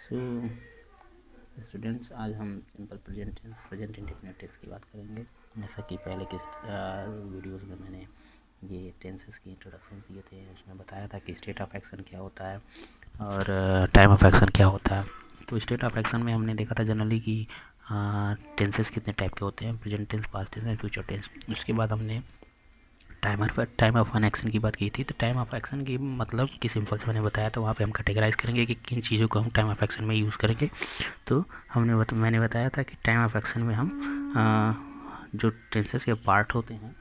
So students, आज हम simple present indefinite tense की बात करेंगे। जैसा कि पहले के वीडियोस में मैंने ये टेंसेस की इंट्रोडक्शन दिए थे, उसमें बताया था कि स्टेट ऑफ एक्शन क्या होता है और टाइम ऑफ एक्शन क्या होता है। तो स्टेट ऑफ एक्शन में हमने देखा था जनरली कि टेंसेस कितने टाइप के होते हैं, प्रेजेंट टेंस, पास्ट टेंस और फ्यूचर टेंस। उसके बाद हमने टाइम ऑफ वन एक्शन की बात की थी। तो टाइम ऑफ एक्शन की मतलब कि सिंपल से मैंने बताया था, वहाँ पे हम कैटेगराइज करेंगे कि किन चीज़ों को हम टाइम ऑफ एक्शन में यूज़ करेंगे। तो मैंने बताया था कि टाइम ऑफ एक्शन में हम जो टेंसेस के पार्ट होते हैं,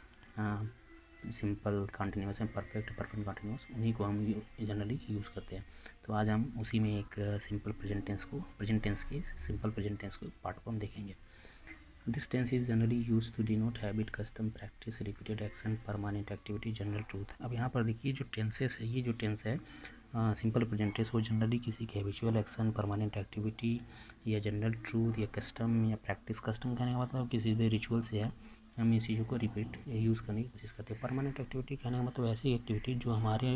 simple, continuous and perfect continuous, उन्हीं को हम जनरली यूज़ करते हैं। तो आज हम उसी में एक सिंपल प्रेजेंट टेंस के सिंपल प्रेजेंट टेंस को पार्ट को हम देखेंगे। This tense is generally used to denote habit, custom, practice, repeated action, permanent activity, general truth। अब यहाँ पर देखिए जो टेंसेस है, ये जो टेंस है सिंपल प्रेजेंट टेंस, वो जनरली किसी के हैबिचुअल एक्शन, परमानेंट एक्टिविटी या जनरल ट्रूथ या कस्टम या प्रैक्टिस। कस्टम कहने का मतलब किसी भी रिचुअल से है, हम इस चीज़ों को रिपीट या यूज़ करने की कोशिश करते हैं। परमानेंट एक्टिविटी कहने का मतलब ऐसी एक्टिविटी जो हमारे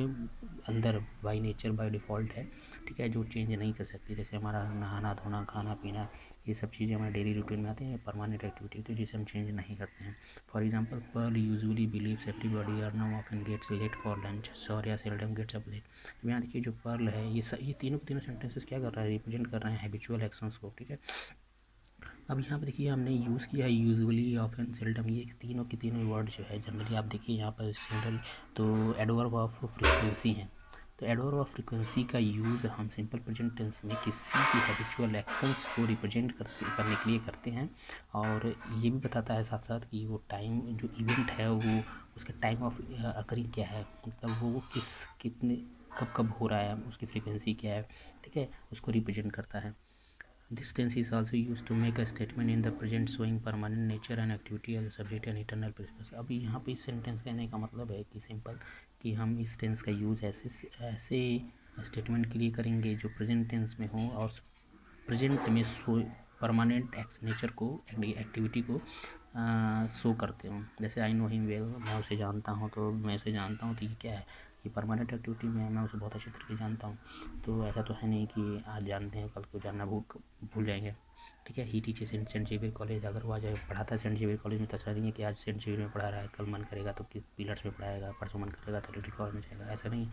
अंदर बाय नेचर, बाय डिफ़ॉल्ट है, ठीक है, जो चेंज नहीं कर सकती। जैसे हमारा नहाना धोना, खाना पीना, ये सब चीज़ें हमारे डेली रूटीन में आती हैं। परमानेंट एक्टिविटी होती है जिसे हम चेंज नहीं करते हैं। For example, Pearl usually believes everybody Arnam often gets late for lunch, Saurya seldom gets up late. अब यहाँ देखिए जो पर्ल है, ये तीनों के तीनों सेंटेंसेस क्या कर रहा है, रिप्रेजेंट कर रहे हैं हैबिचुअल एक्शंस को, ठीक है। अब यहाँ पे देखिए हमने यूज़ किया है यूजुअली, ऑफन, सेल्डम, ये तीनों के तीनों वर्ड जो है जनरली आप देखिए यहाँ पर जनरल तो एडवर्ब ऑफ फ्रीक्वेंसी हैं। तो एडवर्ब ऑफ फ्रीक्वेंसी का यूज़ हम सिंपल प्रेजेंट टेंस में किसी की हैबिचुअल एक्शंस को रिप्रेजेंट करने के लिए करते हैं। और ये भी बताता है साथ साथ कि वो टाइम, जो इवेंट है, वो उसका टाइम ऑफ अकरिंग क्या है, मतलब वो कितने कब कब हो रहा है, उसकी फ्रीक्वेंसी क्या है, ठीक है, उसको रिप्रेजेंट करता है। This tense is also used to make a statement in the present showing permanent nature and activity as a subject and eternal purpose। अभी यहाँ पे इस सेंटेंस कहने का मतलब है कि सिंपल कि हम इस टेंस का यूज़ ऐसे स्टेटमेंट के लिए करेंगे जो प्रेजेंट टेंस में हो और प्रेजेंट में परमानेंट नेचर को, एक्टिविटी को शो करते हो। जैसे आई नो हिम वेल, मैं उसे जानता हूँ, तो मैं उसे जानता हूँ, तो ये क्या है, ये परमानेंट एक्टिविटी में है, मैं उसे बहुत अच्छे तरीके से जानता हूँ। तो ऐसा तो है नहीं कि आज जानते हैं कल को जानना भूल जाएंगे, ठीक है। He teachers in Saint Xavier college, अगर वो आज पढ़ाता है सेंट जेवियर कॉलेज में, तो ऐसा नहीं है कि आज सेंट जेवियर में पढ़ा रहा है, कल मन करेगा तो पिलर्स में पढ़ाएगा, परसों मन करेगा तो लिटिल कॉलेज में जाएगा, ऐसा नहीं।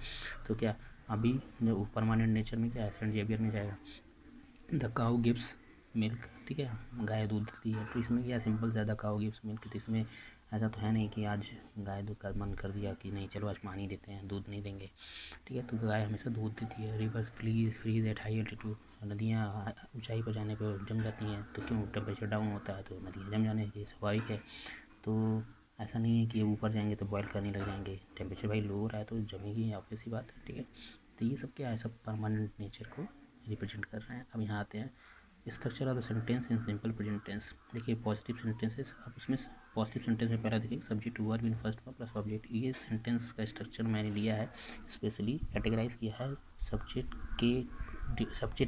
तो क्या अभी जो परमानेंट नेचर में क्या है, सेंट जेवियर में जाएगा। द काऊ गिव्स मिल्क, ठीक है, गाय दूध देती है। तो इसमें क्या सिंपल से द काऊ गिव्स मिल्क, तो इसमें ऐसा तो है नहीं कि आज गाय दूध का मन कर दिया कि नहीं चलो आज पानी देते हैं, दूध नहीं देंगे, ठीक है। तो गाय हमेशा दूध देती है। Rivers freeze at high altitude, नदियाँ ऊंचाई पर जाने पर जम जाती हैं। तो क्यों, टेम्परेचर डाउन होता है तो नदियाँ जम जाने की स्वाभाविक है। तो ऐसा नहीं है कि ऊपर जाएंगे तो बॉयल करने लग जाएंगे, टेम्परेचर भाई लो हो रहा है तो जमेगी, ऑब्वियस सी बात है, ठीक है। तो ये सब क्या है, सब परमानेंट नेचर को रिप्रेजेंट कर रहे हैं। अब यहाँ आते हैं structure of the sentence in simple present tense. देखिए पॉजिटिव सेंटेंसेस, अब उसमें पॉजिटिव सेंटेंस में पहला देखिए subject verb in first form plus object. ये सेंटेंस का स्ट्रक्चर मैंने लिया है, स्पेशली कैटेगराइज किया है सब्जेक्ट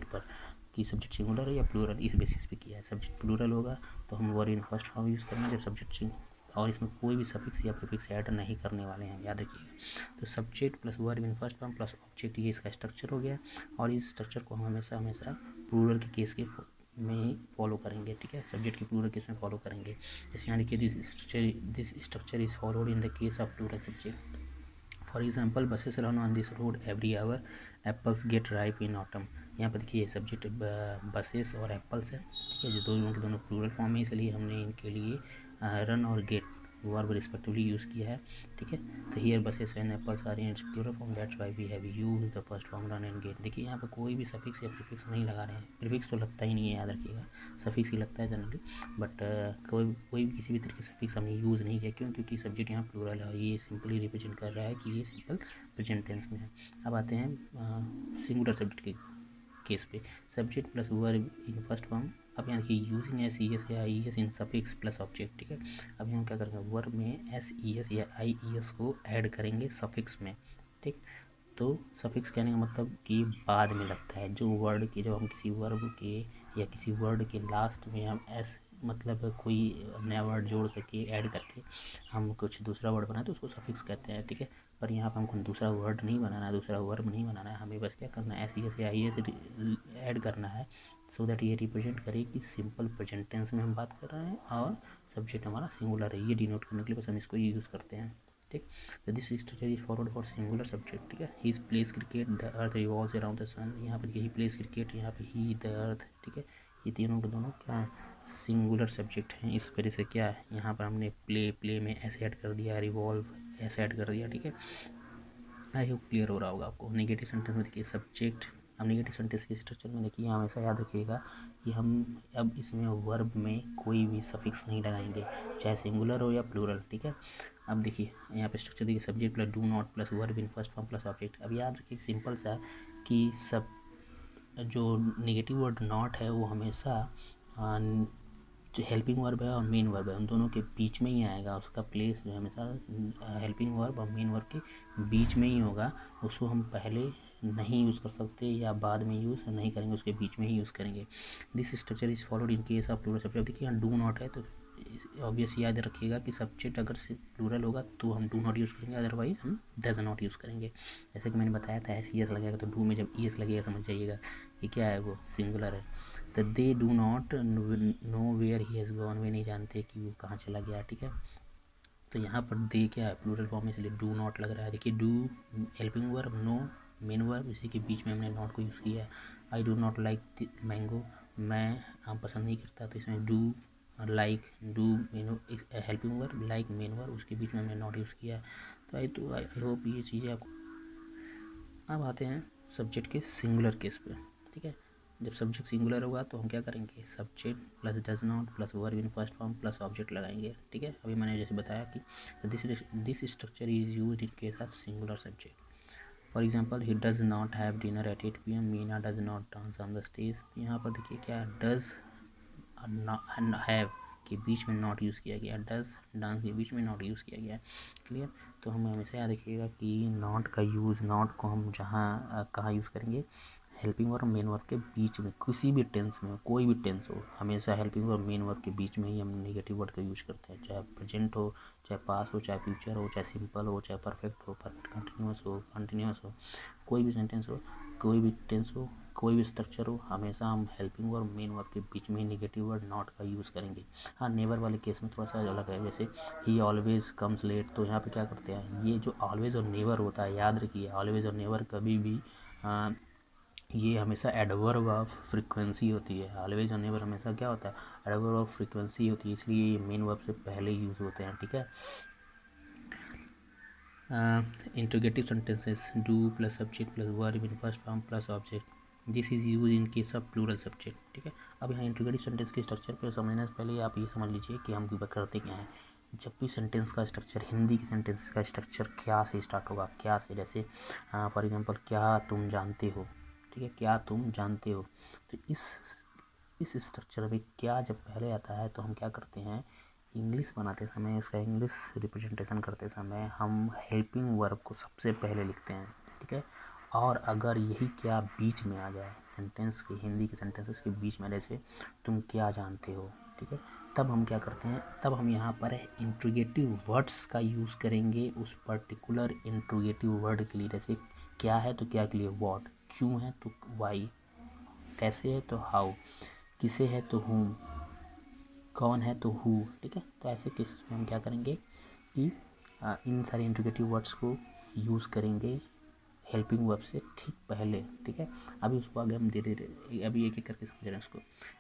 पर कि सब्जेक्ट सिंगुलर है या प्लूरल, इस बेसिस पे किया है। सब्जेक्ट प्लूरल होगा तो हम verb in first form use करेंगे जब सब्जेक्ट, और इसमें कोई भी सफिक्स या प्रीफिक्स ऐड नहीं करने वाले हैं, याद रखिएगा। तो subject plus verb in first form plus object, ये इसका स्ट्रक्चर हो गया। और इस स्ट्रक्चर को हम हमेशा प्लूरल के केस के में फॉलो करेंगे, ठीक है, सब्जेक्ट के प्लूरल केस में फॉलो करेंगे। जैसे यहाँ देखिए this structure is followed in the case of plural subject. For example, buses run on this road every hour, apples get ripe in autumn. यहाँ पर देखिए सब्जेक्ट बसेस और एप्पल्स है, ठीक है, जो दोनों के दोनों प्लूरल फॉर्म है, इसलिए हमने इनके लिए रन और गेट वर्ब रिस्पेक्टिवली यूज़ किया है, ठीक है। तो here buses and apples are in its plural form, that's why we have used the first form run and get. देखिए यहाँ पर कोई भी सफिक्स या प्रीफिक्स नहीं लगा रहे हैं, प्रीफिक्स तो लगता ही नहीं है, याद रखिएगा, सफिक्स ही लगता है जनरली। बट कोई भी किसी भी तरीके से सफिक्स हमने यूज़ नहीं किया, क्यों, क्योंकि सब्जेक्ट यहाँ प्लूरल है और ये सिंपली रिप्रेजेंट कर रहा है कि ये सिंपल प्रेजेंट टेंस में है। अब आते हैं सिंगुलर सब्जेक्ट के केस पे, subject plus verb in first form. अब यहाँ देखिए यूजिंग एस ई एस या आई ई एस इन सफिक्स प्लस ऑब्जेक्ट, ठीक है। अब यहाँ क्या करेंगे, वर्ब में एस ई एस या आई ई एस को ऐड करेंगे सफिक्स में, ठीक। तो सफिक्स कहने का मतलब कि बाद में लगता है, जो वर्ड के, जब हम किसी वर्ब के या किसी वर्ड के लास्ट में हम एस मतलब कोई नया वर्ड जोड़ करके ऐड करके हम कुछ दूसरा वर्ड बनाए तो उसको सफिक्स कहते हैं, ठीक है। पर यहाँ पर हमको दूसरा वर्ड नहीं बनाना है, दूसरा वर्ब नहीं बनाना है, हमें बस क्या करना है, ऐसे ऐसे आई एस ऐड करना है सो दैट ये रिप्रेजेंट करे कि सिंपल प्रेजेंट टेंस में हम बात कर रहे हैं और सब्जेक्ट हमारा सिंगुलर है। ये डिनोट करने के लिए बस हम इसको यूज़ करते हैं, ठीक। तो this structure is forward for singular subject, ठीक है। He plays cricket, the earth revolves around the sun. यहाँ पर ही प्लेस क्रिकेट, यहाँ पे ही, द अर्थ, ठीक है। ये तीनों के दोनों क्या सिंगुलर सब्जेक्ट हैं। इस वजह से क्या है, यहाँ पर हमने प्ले में ऐसे ऐड कर दिया, रिवॉल्व ऐसे ऐड कर दिया, ठीक है। आई होप क्लियर हो रहा होगा आपको। नेगेटिव सेंटेंस में देखिए सब्जेक्ट, अब नेगेटिव सेंटेंस के स्ट्रक्चर में देखिए हमेशा याद रखिएगा कि हम अब इसमें वर्ब में कोई भी सफिक्स नहीं लगाएंगे, चाहे सिंगुलर हो या प्लूरल, ठीक है। अब देखिए यहाँ पे स्ट्रक्चर देखिए, subject plus do not plus verb in first form plus object. अब याद रखिए सिंपल सा कि सब जो नेगेटिव वर्ड नॉट है वो हमेशा जो हेल्पिंग वर्ब है और मेन वर्ब है उन दोनों के बीच में ही आएगा, उसका प्लेस जो है हमेशा हेल्पिंग वर्ब और मेन वर्ब के बीच में ही होगा। उसको हम पहले नहीं यूज़ कर सकते या बाद में यूज़ नहीं करेंगे, उसके बीच में ही यूज़ करेंगे। This structure is followed in case of plural subject. देखिए यहाँ डू नॉट है तो ऑब्वियस याद रखिएगा कि सब्जेक्ट अगर से प्लूरल होगा तो हम डू नॉट यूज़ करेंगे, अदरवाइज हम डज नॉट यूज़ करेंगे। जैसे कि मैंने बताया था एस ई एस लगेगा तो डू में जब ई एस लगेगा समझ जाइएगा ये क्या है, वो सिंगुलर है। तो they do not know where he has gone, वे नहीं जानते कि वो कहाँ चला गया, ठीक है। तो यहाँ पर दे क्या है, प्लूरल फॉर्म में, इसलिए डू नॉट लग रहा है। देखिए do helping verb, no main verb, इसी के बीच में हमने नॉट को यूज़ किया है। I do not like mango, मैं आम पसंद नहीं करता, तो इसमें do like, do main helping verb, like main verb, उसके बीच में हमने नॉट यूज़ किया है। तो आई होप ये चीज़ें आपको। अब आते हैं सब्जेक्ट के सिंगुलर केस पे, ठीक है। जब सब्जेक्ट सिंगुलर होगा तो हम क्या करेंगे, subject plus does not plus verb in first form plus object लगाएंगे, ठीक है। अभी मैंने जैसे बताया कि this structure is used in case of singular subject. For example he does not have dinner at 8 PM, Meena does not dance on the stage. यहाँ पर देखिए क्या डज हैव के बीच में नॉट यूज़ किया गया, डज डांस के बीच में नॉट यूज़ किया गया, क्लियर। तो हमें हमेशा याद रखिएगा कि नॉट का यूज़, नॉट को हम जहाँ कहाँ यूज़ करेंगे, हेल्पिंग वर्ब मेन वर्ब के बीच में, किसी भी टेंस में, कोई भी टेंस हो, हमेशा हेल्पिंग वर्ब मेन वर्ब के बीच में ही हम नेगेटिव वर्ड का यूज करते हैं। चाहे प्रेजेंट हो, चाहे पास हो, चाहे फ्यूचर हो, चाहे सिंपल हो, चाहे परफेक्ट हो, परफेक्ट कंटिन्यूस हो, कोई भी सेंटेंस हो, कोई भी टेंस हो, कोई भी स्ट्रक्चर हो, हमेशा हम हेल्पिंग वर्ब मेन वर्ब के बीच में ही नेगेटिव वर्ड नॉट का यूज़ करेंगे। हाँ, नेवर वाले केस में थोड़ा सा अलग है, जैसे ही ऑलवेज कम्स लेट, तो यहाँ पे क्या करते हैं, ये जो ऑलवेज और नेवर होता है, याद रखिए ऑलवेज और नेवर कभी भी ये हमेशा एडवर्ब ऑफ फ्रीक्वेंसी होती है। ऑलवेज और नेवर हमेशा क्या होता है, एडवर्ब ऑफ फ्रीक्वेंसी होती है, इसलिए ये मेन वर्ब से पहले यूज़ होते हैं, ठीक है। Interrogative sentences, do plus subject plus verb in first form plus object, this is use in case of plural subject, ठीक है। अब यहाँ इंट्रोगेटिव सेंटेंस के स्ट्रक्चर पे समझने से पहले आप ये समझ लीजिए कि हम करते क्या हैं। जब भी सेंटेंस का स्ट्रक्चर, हिंदी के सेंटेंस का स्ट्रक्चर क्या से स्टार्ट होगा, क्या से, जैसे फॉर एग्जांपल क्या तुम जानते हो, ठीक है, क्या तुम जानते हो। तो इस स्ट्रक्चर में क्या जब पहले आता है तो हम क्या करते हैं, इंग्लिश बनाते समय, इसका इंग्लिश रिप्रेजेंटेशन करते समय हम हेल्पिंग वर्ब को सबसे पहले लिखते हैं, ठीक है। और अगर यही क्या बीच में आ जाए सेंटेंस के, हिंदी के सेंटेंसेस के बीच में, जैसे तुम क्या जानते हो, ठीक है, तब हम क्या करते हैं, तब हम यहाँ पर इंट्रोगेटिव वर्ड्स का यूज़ करेंगे उस पर्टिकुलर इंट्रोगेटिव वर्ड के लिए। जैसे क्या है तो क्या के लिए व्हाट, क्यों है तो वाई, कैसे है तो हाउ, किसे है तो whom, कौन है तो हु, ठीक है। तो ऐसे केसेस में हम क्या करेंगे कि इन सारे इंट्रोगेटिव वर्ड्स को यूज़ करेंगे हेल्पिंग वर्ब से ठीक पहले, ठीक है। अभी उसको आगे हम धीरे धीरे अभी एक एक करके समझ रहे हैं उसको।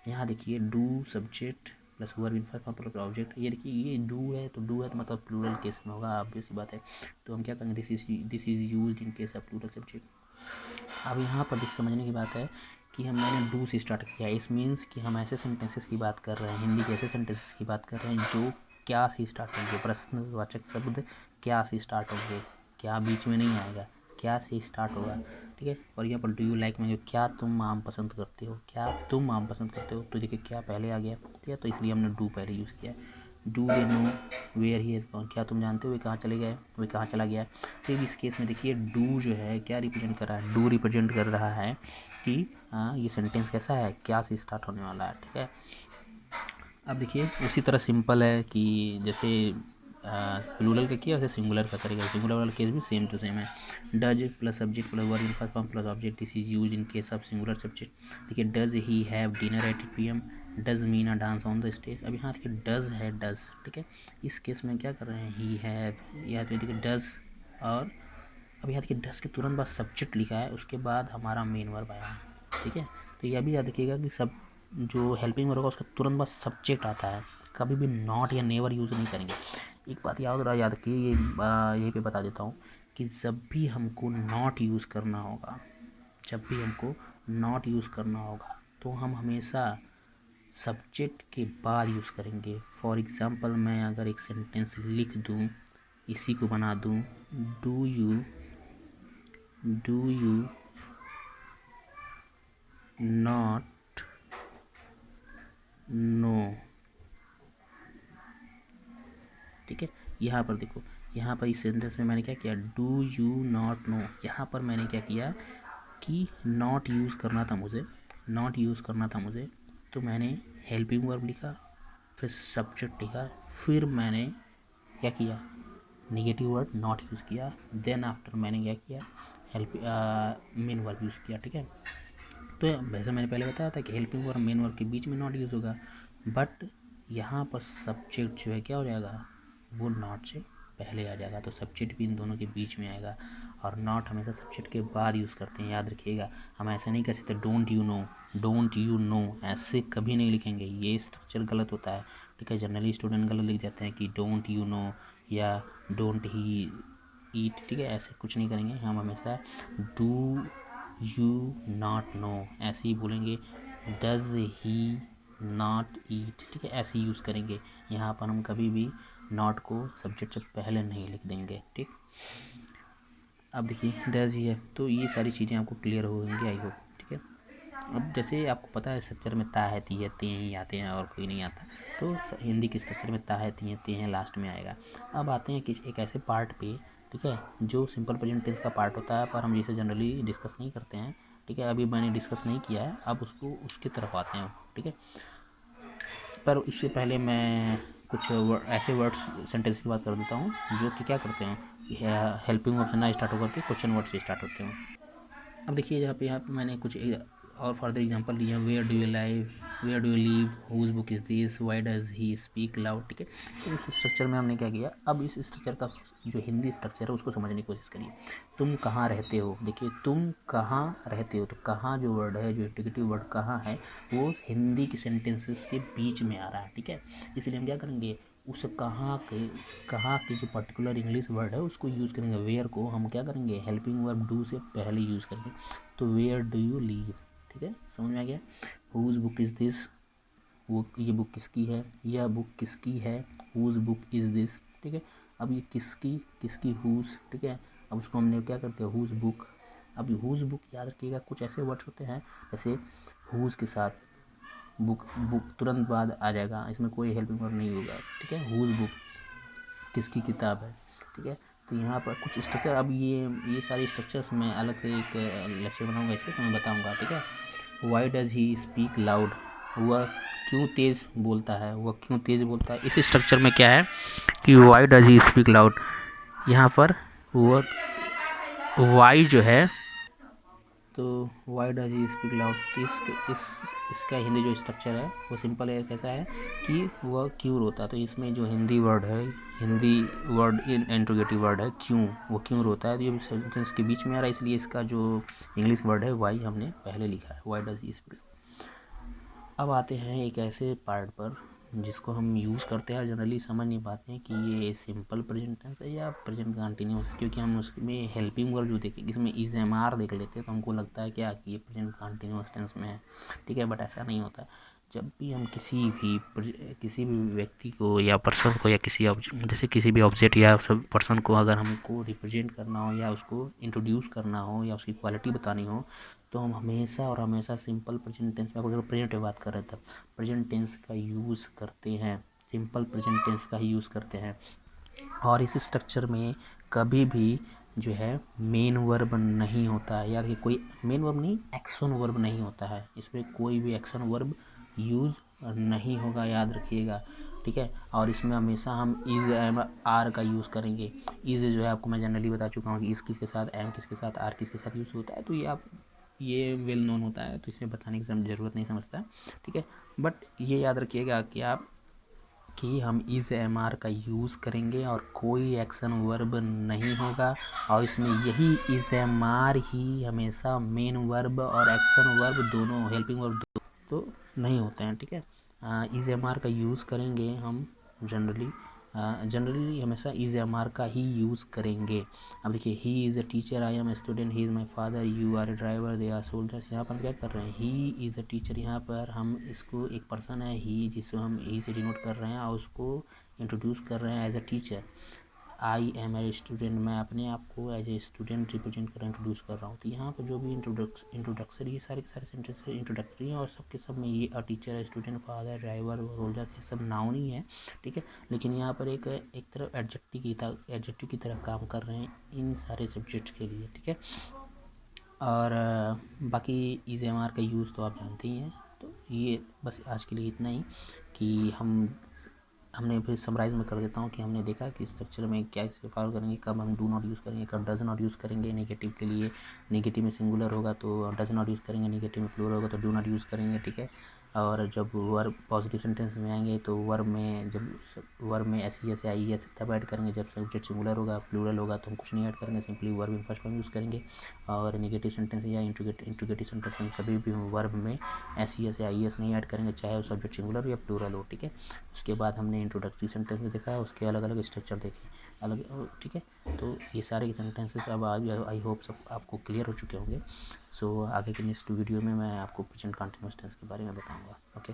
यहाँ देखिए do subject plus verb in first form plus object, ये देखिए ये डू है तो मतलब प्लूरल केस में होगा, ऑब्वियस बात है। तो हम क्या करेंगे, this is used in case of plural subject. अब यहाँ पर समझने की बात है कि हमने डू से स्टार्ट किया, इस मीन्स कि हम ऐसे सेंटेंसेस की बात कर रहे हैं, हिंदी के ऐसे सेंटेंसेस की बात कर रहे हैं जो क्या से स्टार्ट होंगे, प्रश्नवाचक शब्द क्या से स्टार्ट होंगे, क्या बीच में नहीं आएगा, क्या से स्टार्ट होगा, ठीक है। और यहाँ पर डू यू लाइक में जो क्या तुम आम पसंद करते हो, क्या तुम आम पसंद करते हो, तो देखिए क्या पहले आ गया, ठीक है। तो इसलिए हमने डू पहले यूज़ किया। Do they know where he is gone, क्या तुम जानते हो वे कहाँ चले गए, वे कहाँ चला गया। तो इस केस में देखिए डू जो है क्या रिप्रेजेंट कर रहा है, डू रिप्रेजेंट कर रहा है कि ये सेंटेंस कैसा है, क्या से स्टार्ट होने वाला है, ठीक है। अब देखिए उसी तरह सिंपल है कि जैसे प्लूरल का किया वैसे सिंगुलर का करेगा। सिंगुलर वाला केस भी सेम टू सेम है। Does plus subject plus verb in first form plus object, this is use in case of singular subject. देखिए does he have dinner at 8 PM, does Meena dance on the stage. अब यहाँ देखिए does है, does, ठीक है। इस case में क्या कर रहे हैं, ही हैव, या तो देखिए डज, और अब यहाँ देखिए डज के तुरंत बाद सब्जेक्ट लिखा है, उसके बाद हमारा मेन वर्ब आया, ठीक है। तो यह भी याद रखिएगा कि सब जो हेल्पिंग वर्ब होगा उसका तुरंत बाद सब्जेक्ट आता है, कभी भी नॉट या नेवर यूज़ नहीं करेंगे। एक बात याद रखिए, ये यहीं पे बता देता हूँ कि जब भी हमको नॉट यूज़ करना होगा, जब भी हमको नॉट यूज़ करना होगा तो हम हमेशा सब्जेक्ट के बाद यूज़ करेंगे। फॉर एग्ज़ाम्पल मैं अगर एक सेंटेंस लिख दूँ, इसी को बना दूँ, डू यू नॉट नो, ठीक है। यहाँ पर देखो, यहाँ पर इस सेंटेंस में मैंने क्या किया, डू यू नॉट नो। यहाँ पर मैंने क्या किया कि नॉट यूज़ करना था मुझे, नॉट यूज़ करना था मुझे, तो मैंने हेल्पिंग वर्ब लिखा, फिर सब्जेक्ट लिखा, फिर मैंने क्या किया, नेगेटिव वर्ड नॉट यूज़ किया, देन आफ्टर मैंने क्या किया, मेन वर्ब यूज़ किया, ठीक है। तो वैसे मैंने पहले बताया था कि हेल्पिंग वर्ब मेन वर्ब के बीच में नॉट यूज़ होगा, बट यहाँ पर सब्जेक्ट जो है क्या हो जाएगा, वो नॉट से पहले आ जाएगा, तो सब्जेक्ट भी इन दोनों के बीच में आएगा। और नॉट हमेशा सब्जेक्ट के बाद यूज़ करते हैं, याद रखिएगा। हम ऐसे नहीं कह सकते don't you know, don't you know, ऐसे कभी नहीं लिखेंगे, ये स्ट्रक्चर गलत होता है, ठीक है। जनरली स्टूडेंट गलत लिख जाते हैं कि डोंट यू नो या डोंट ही ईट, ठीक है। ऐसे कुछ नहीं करेंगे, हम हमेशा डू यू नॉट नो ऐसे ही बोलेंगे, डज ही नॉट ईट, ठीक है, ऐसे यूज़ करेंगे। यहाँ पर हम कभी भी नॉट को सब्जेक्ट से पहले नहीं लिख देंगे, ठीक। अब देखिए डज ही है, तो ये सारी चीज़ें आपको क्लियर होंगी, आई होप, ठीक है। अब जैसे आपको पता है स्ट्रक्चर में ता है, ती है, ते ही आते हैं और कोई नहीं आता, तो हिंदी के स्ट्रक्चर में ता है, ती है, ते हैं लास्ट में आएगा। अब आते हैं कि एक ऐसे पार्ट पे, ठीक है, जो सिंपल प्रेजेंट टेंस का पार्ट होता है, पर हम जिसे जनरली डिस्कस नहीं करते हैं, ठीक है। अभी मैंने डिस्कस नहीं किया है, अब उसको उसकी तरफ आते हैं, ठीक है। पर इससे पहले मैं कुछ ऐसे वर्ड्स सेंटेंस की बात कर देता हूँ जो कि क्या करते हैं, हेल्पिंग वर्ब से ना स्टार्ट होकर के क्वेश्चन वर्ड से स्टार्ट होते हैं। अब देखिए यहाँ पे मैंने कुछ और फर्दर एग्जांपल लिया, where do you live, whose book is this, why does he speak loud, ठीक है। तो इस स्ट्रक्चर में हमने क्या किया, अब इस स्ट्रक्चर का जो हिंदी स्ट्रक्चर है उसको समझने की कोशिश करिए। तुम कहाँ रहते हो, देखिए तुम कहाँ रहते हो, तो कहाँ जो वर्ड है, जो इंडिकेटिव वर्ड कहाँ है, वो हिंदी की सेंटेंसेस के बीच में आ रहा है, ठीक है। इसलिए हम क्या करेंगे, उस कहाँ के जो पर्टिकुलर इंग्लिश वर्ड है उसको यूज़ करेंगे। वेयर को हम क्या करेंगे, हेल्पिंग वर्ब डू से पहले यूज़ करेंगे, तो वेयर डू यू लीव, ठीक है, समझ में आ गया। हुज बुक इज़ दिस, वो ये बुक किसकी है, यह बुक किसकी है, हुज बुक इज़ दिस, ठीक है। अब ये किसकी हुज, ठीक है। अब उसको हमने क्या करते हैं, हुज बुक। अब हुज बुक याद रखिएगा, कुछ ऐसे वर्ड्स होते हैं जैसे हुज के साथ बुक तुरंत बाद आ जाएगा, इसमें कोई हेल्पिंग वर्ब नहीं होगा, ठीक है। हुज बुक, किसकी किताब है, ठीक है। तो यहाँ पर कुछ स्ट्रक्चर, अब ये सारे स्ट्रक्चर्स मैं अलग से एक लेक्चर बनाऊंगा इस पर, तो मैं बताऊंगा, ठीक है। Why does he speak loud, वह क्यों तेज़ बोलता है, वह क्यों तेज़ बोलता है। इस स्ट्रक्चर में क्या है कि why does he speak loud, यहाँ पर वह वाई जो है, तो why does he speak loud, इसका हिंदी जो स्ट्रक्चर है वो सिंपल है, कैसा है कि वह क्यों रोता है। तो इसमें जो हिंदी वर्ड है, हिंदी वर्ड इंट्रोगेटिव वर्ड है क्यों, वो क्यों रोता है, तो ये सेंटेंस के बीच में आ रहा है, इसलिए इसका जो इंग्लिश वर्ड है वाई हमने पहले लिखा है, वाई डज ही स्पीक। अब आते हैं एक ऐसे पार्ट पर जिसको हम यूज़ करते हैं, जनरली समझ नहीं पाते हैं कि ये सिंपल प्रेजेंट टेंस है या प्रेजेंट कंटिन्यूअस, क्योंकि हम उसमें हेल्पिंग वर्ब जो देखें, इसमें इज एम आर देख लेते हैं तो हमको लगता है क्या कि ये प्रेजेंट कंटिन्यूअस टेंस में है, ठीक है। बट ऐसा नहीं होता है। जब भी हम किसी भी व्यक्ति को या पर्सन को या जैसे किसी भी ऑब्जेक्ट या पर्सन को अगर हमको रिप्रेजेंट करना हो या उसको इंट्रोड्यूस करना हो या उसकी क्वालिटी बतानी हो, तो हम हमेशा सिंपल प्रेजेंट टेंस में, अगर प्रेजेंट में बात कर रहे थे, प्रेजेंट टेंस का यूज़ करते हैं, सिंपल प्रेजेंट टेंस का ही यूज़ करते हैं। और इस स्ट्रक्चर में कभी भी जो है मेन वर्ब नहीं होता है, या कोई मेन वर्ब नहीं, एक्शन वर्ब नहीं होता है, इसमें कोई भी एक्शन वर्ब यूज़ नहीं होगा, याद रखिएगा, ठीक है। और इसमें हमेशा हम इज़ एम आर का यूज़ करेंगे। इज़ जो है आपको मैं जनरली बता चुका हूँ कि इज़ किसके साथ, एम किसके साथ, आर किसके साथ यूज़ होता है, तो ये वेल नोन होता है, तो इसमें बताने की ज़रूरत नहीं समझता है, ठीक है। बट ये याद रखिएगा कि हम इज़ एम आर का यूज़ करेंगे और कोई एक्शन वर्ब नहीं होगा, और इसमें यही इज़ एम आर ही हमेशा मेन वर्ब और एक्शन वर्ब दोनों, हेल्पिंग वर्ब तो नहीं होते हैं, ठीक है। इज़ एम आर का यूज़ करेंगे हम जनरली हमेशा इज़ एम आर का ही यूज़ करेंगे। अब देखिए, he is a teacher, I am a student, he is my father, you are a driver, they are soldiers. यहाँ पर हम क्या कर रहे हैं, ही इज़ अ टीचर, यहाँ पर हम इसको एक पर्सन है ही, जिसको हम ही से डिनोट कर रहे हैं और उसको इंट्रोड्यूस कर रहे हैं as a teacher. I am a student, मैं अपने आप को एज ए स्टूडेंट रिप्रेजेंट कर इंट्रोड्यूस कर रहा हूँ। तो यहाँ पर जो भी इंट्रोडक्शन, ये सारे के सारे सेंटेंस इंट्रोडक्टरी हैं और सबके सब में ये a teacher, student, father, driver, holder, ये सब नाउन ही है, ठीक है। लेकिन यहाँ पर एक तरफ एडजेक्टिव की तरह काम कर रहे हैं इन सारे सब्जेक्ट के लिए, ठीक है। और बाकी इज़ एम आर का यूज़ तो आप जानते ही हैं। तो ये बस आज के लिए इतना ही कि हमने फिर समराइज़ में कर देता हूँ कि हमने देखा कि स्ट्रक्चर में क्या फॉलो करेंगे, कब हम डू नॉट यूज़ करेंगे, कब डज नॉट यूज़ करेंगे। नेगेटिव के लिए, नेगेटिव में सिंगुलर होगा तो डज नॉट यूज़ करेंगे, नेगेटिव में प्लूरल होगा तो डू नॉट यूज़ करेंगे, ठीक है। और जब वर्ब पॉजिटिव सेंटेंस में आएंगे तो वर्ब में एस ई एस या आई एस तब ऐड करेंगे जब सब्जेक्ट सिंगुलर होगा। प्लूरल होगा तो हम कुछ नहीं ऐड करेंगे, simply verb in first form use करेंगे। और नेगेटिव सेंटेंस या इंट्रोगेटिव सेंटेंस में कभी भी वर्ब में एस ई एस या आई एस नहीं ऐड करेंगे, चाहे वो सब्जेक्ट सिंगुलर हो या प्लूरल हो, ठीक है। उसके बाद हमने इंट्रोडक्टरी सेंटेंस में देखा, उसके अलग अलग स्ट्रक्चर देखे अलग, ठीक है। तो ये सारे सेंटेंसेस अब आई होप सब आपको क्लियर हो चुके होंगे। सो आगे के नेक्स्ट वीडियो में मैं आपको प्रेजेंट कंटिन्यूअस टेंस के बारे में बताऊंगा, ओके।